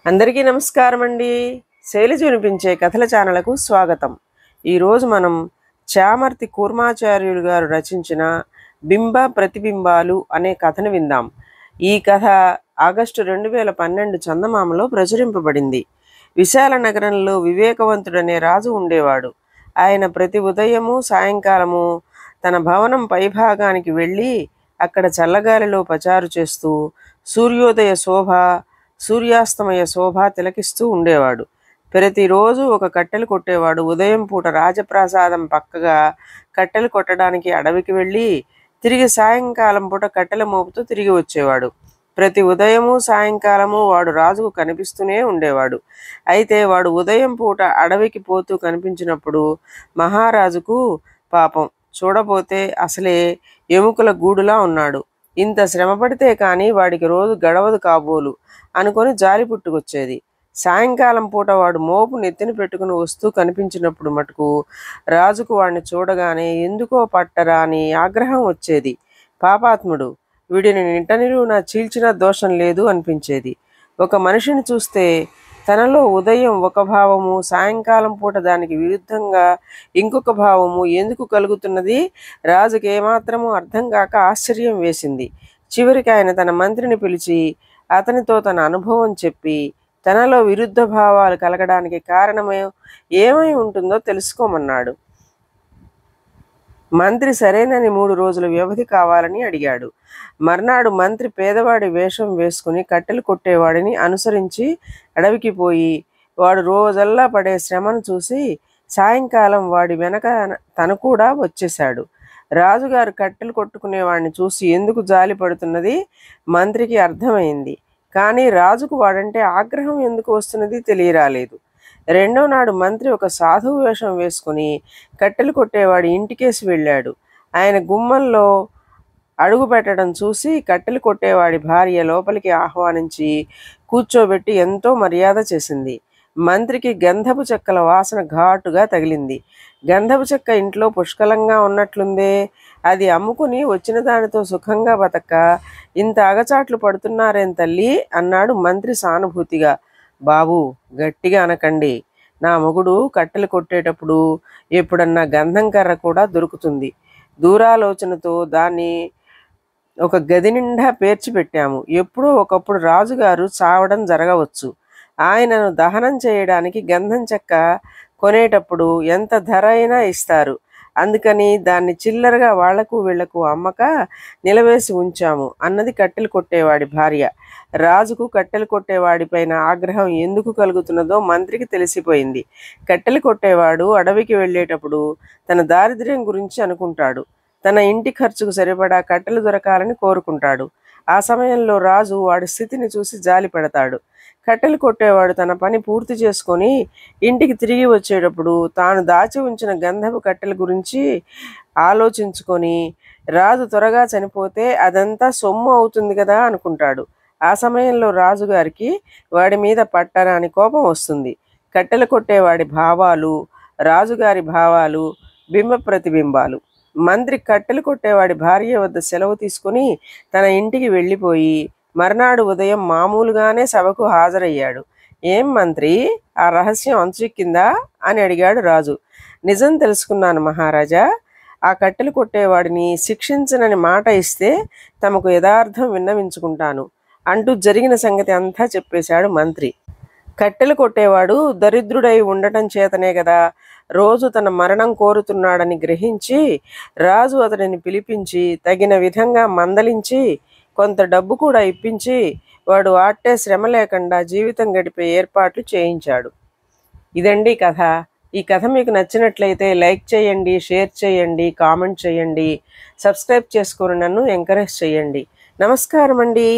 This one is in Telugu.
అందరికీ నమస్కారం అండి. శైలజ వినిపించే కథల ఛానల్కు స్వాగతం. ఈరోజు మనం చామర్తి కూర్మాచార్యులు గారు రచించిన బింబ ప్రతిబింబాలు అనే కథను విందాం. ఈ కథ ఆగస్టు 2012 చందమామలో ప్రచురింపబడింది. విశాల నగరంలో వివేకవంతుడనే రాజు ఉండేవాడు. ఆయన ప్రతి ఉదయము సాయంకాలము తన భవనం పైభాగానికి వెళ్ళి అక్కడ చల్లగాలిలో పచారు చేస్తూ సూర్యోదయ శోభ సూర్యాస్తమయ శోభ తిలకిస్తూ ఉండేవాడు. ప్రతిరోజు ఒక కట్టెలు కొట్టేవాడు ఉదయం పూట రాజప్రాసాదం పక్కగా కట్టెలు కొట్టడానికి అడవికి వెళ్ళి తిరిగి సాయంకాలం పూట కట్టెలు మోపుతూ తిరిగి వచ్చేవాడు. ప్రతి ఉదయము సాయంకాలము వాడు రాజుకు కనిపిస్తూనే ఉండేవాడు. అయితే వాడు ఉదయం పూట అడవికి పోతూ కనిపించినప్పుడు మహారాజుకు పాపం చూడపోతే అసలే ఎముకల గూడులా ఉన్నాడు, ఇంత శ్రమ పడితే కానీ వాడికి రోజు గడవదు కాబోలు అనుకొని జాలి పుట్టుకొచ్చేది. సాయంకాలం పూట వాడు మోపు నెత్తిన పెట్టుకుని వస్తూ కనిపించినప్పుడు మటుకు రాజుకు వాడిని చూడగానే ఎందుకో పట్టరా అని ఆగ్రహం వచ్చేది. పాపాత్ముడు, వీడిని నింట నిలువునా చీల్చిన దోషం లేదు అనిపించేది. ఒక మనిషిని చూస్తే తనలో ఉదయం ఒక భావము సాయంకాలం పూట దానికి విరుద్ధంగా ఇంకొక భావము ఎందుకు కలుగుతున్నది రాజుకి ఏమాత్రము అర్థం కాక ఆశ్చర్యం వేసింది. చివరికి ఆయన తన మంత్రిని పిలిచి అతనితో తన అనుభవం చెప్పి తనలో విరుద్ధ భావాలు కలగడానికి కారణమే ఏమై ఉంటుందో తెలుసుకోమన్నాడు. మంత్రి సరేనని 3 రోజుల వ్యవధి కావాలని అడిగాడు. మర్నాడు మంత్రి పేదవాడి వేషం వేసుకుని కట్టెలు కొట్టేవాడిని అనుసరించి అడవికి పోయి వాడు రోజల్లా పడే శ్రమను చూసి సాయంకాలం వాడి వెనక తను కూడా వచ్చేశాడు. రాజుగారు కట్టెలు కొట్టుకునేవాడిని చూసి ఎందుకు జాలి పడుతున్నది మంత్రికి అర్థమైంది. కానీ రాజుకు వాడంటే ఆగ్రహం ఎందుకు వస్తున్నది తెలియరాలేదు. రెండో నాడు మంత్రి ఒక సాధువు వేషం వేసుకుని కట్టెలు కొట్టేవాడి ఇంటికేసి వెళ్ళాడు. ఆయన గుమ్మంలో అడుగు పెట్టడం చూసి కట్టెలు కొట్టేవాడి భార్య లోపలికి ఆహ్వానించి కూర్చోబెట్టి ఎంతో మర్యాద చేసింది. మంత్రికి గంధపు చెక్కల వాసన ఘాటుగా తగిలింది. గంధపు చెక్క ఇంట్లో పుష్కలంగా ఉన్నట్లుందే, అది అమ్ముకుని వచ్చిన దానితో సుఖంగా బతక ఇంత అగచాట్లు పడుతున్నారేం తల్లి అన్నాడు మంత్రి సానుభూతిగా. బాబు, గట్టిగా అనకండి. నా మొగుడు కట్టెలు కొట్టేటప్పుడు ఎప్పుడన్నా గంధం కర్ర కూడా దొరుకుతుంది. దూరాలోచనతో దాన్ని ఒక గది నిండా పేర్చిపెట్టాము. ఎప్పుడో ఒకప్పుడు రాజుగారు చావడం జరగవచ్చు. ఆయనను దహనం చేయడానికి గంధం చెక్క కొనేటప్పుడు ఎంత ధర అయినా ఇస్తారు. అందుకని దాన్ని చిల్లరగా వాళ్లకు వీళ్లకు అమ్మక నిలవేసి ఉంచాము అన్నది కట్టెలు కొట్టేవాడి భార్య. రాజుకు కట్టెలు కొట్టేవాడిపైన ఆగ్రహం ఎందుకు కలుగుతున్నదో మంత్రికి తెలిసిపోయింది. కట్టెలు కొట్టేవాడు అడవికి వెళ్ళేటప్పుడు తన దారిద్ర్యం గురించి అనుకుంటాడు. తన ఇంటి ఖర్చుకు సరిపడా కట్టెలు దొరకాలని కోరుకుంటాడు. ఆ సమయంలో రాజు వాడి స్థితిని చూసి జాలి పెడతాడు. కట్టెలు కొట్టేవాడు తన పని పూర్తి చేసుకొని ఇంటికి తిరిగి వచ్చేటప్పుడు తాను దాచి ఉంచిన గంధపు కట్టెల గురించి ఆలోచించుకొని రాజు త్వరగా చనిపోతే అదంతా సొమ్ము అవుతుంది కదా అనుకుంటాడు. ఆ సమయంలో రాజుగారికి వాడి మీద పట్టరాని కోపం వస్తుంది. కట్టెలు కొట్టేవాడి భావాలు, రాజుగారి భావాలు బింబ ప్రతిబింబాలు. మంత్రి కట్టెలు కొట్టేవాడి భార్య వద్ద సెలవు తీసుకుని తన ఇంటికి వెళ్ళిపోయి మర్నాడు ఉదయం మామూలుగానే సభకు హాజరయ్యాడు. ఏం మంత్రి, ఆ రహస్యం అంతుచిక్కిందా అని అడిగాడు రాజు. నిజం తెలుసుకున్నాను మహారాజా. ఆ కట్టెలు కొట్టేవాడిని శిక్షించనని మాట ఇస్తే తమకు యథార్థం విన్నవించుకుంటాను అంటూ జరిగిన సంగతి అంతా చెప్పేశాడు మంత్రి. కట్టెలు కొట్టేవాడు దరిద్రుడై ఉండటం చేతనే కదా రోజు తన మరణం కోరుతున్నాడని గ్రహించి రాజు అతడిని పిలిపించి తగిన విధంగా మందలించి కొంత డబ్బు కూడా ఇప్పించి వాడు ఆట్టే శ్రమ లేకుండా జీవితం గడిపే ఏర్పాట్లు చేయించాడు. ఇదండి కథ. ఈ కథ మీకు నచ్చినట్లయితే లైక్ చేయండి, షేర్ చేయండి, కామెంట్ చేయండి, సబ్స్క్రైబ్ చేసుకొని నన్ను ఎంకరేజ్ చేయండి. నమస్కారం అండి.